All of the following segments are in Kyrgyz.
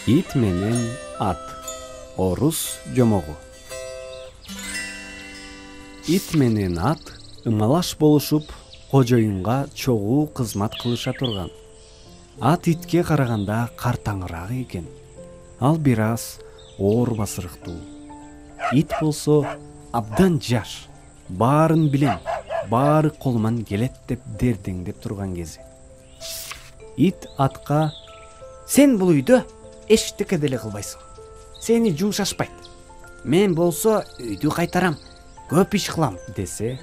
Ит менен ат. Орус жомогу. Ит менен ат ымалаш болушуп, кожоюнга чогуу кызмат кылыша турган. Ат итке караганда картаңыраак экен. Ал бир аз оор басырыктуу. Ит болсо абдан жаш, баарын билем, баары колуман келет деп дердеңдеп турган кези. Ит атка: "Сен бул үйдө эчтеке деле кылбайсың. Сени жумшашпайт. Мен болсо үйдү кайтарам, көп иш кылам" десе,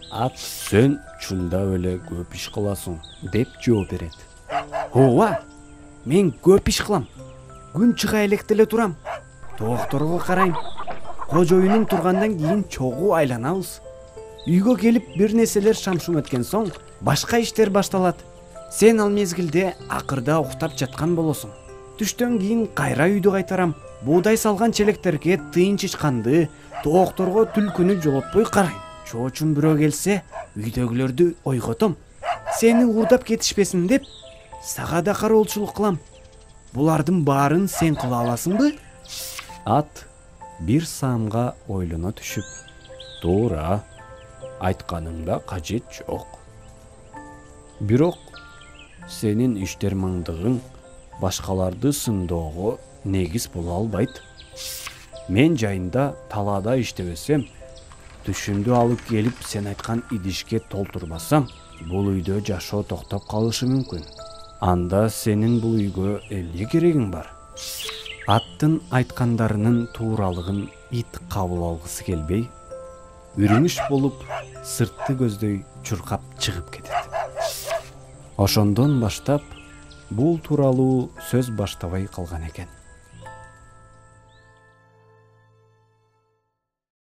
ат: "Сен чында эле көп иш кыласың" деп жооп берет. "Ооба, мен көп иш кылам. Күн чыга электе эле турам. Тоокторго карайм. Кожоюнум тургандан кийин чогуу айланабыз. Үйгө келип бир нерселер шамшым өткөн соң башка иштер башталат. Сен ал мезгилде акырда уктап жаткан болосуң. Түштөн кийин кайра үйдү кайтарам. Буудай салган челектерге тыйын чычканды, тоокторго түлкүнү жолотпой карайм. Чоочун бирөө келсе, үйдөгүлөрдү ойготом. Сени уурдап кетишпесин деп, сага да кароолчулук кылам. Булардын баарын сен кыла аласыңбы?" Ат бир саамга ойлоно түшүп: "Туура, айтканыңда кажет жок. Бирок сенин иштермандыгың башкаларды сындоого негиз боло албайт. Мен жайында талаада иштебесем, түшүмдү алып келип сен айткан идишке толтурбасам, бул үйдө жашоо токтоп калышы мүмкүн. Анда сенин бул үйгө эмне керегиң бар?" Аттын айткандарынын тууралыгын ит кабыл алгысы келбей, үрүмүш болуп, сыртты көздөй чуркап чыгып кетет. Ошондон баштап бул тууралуу сөз баштабай калган экен.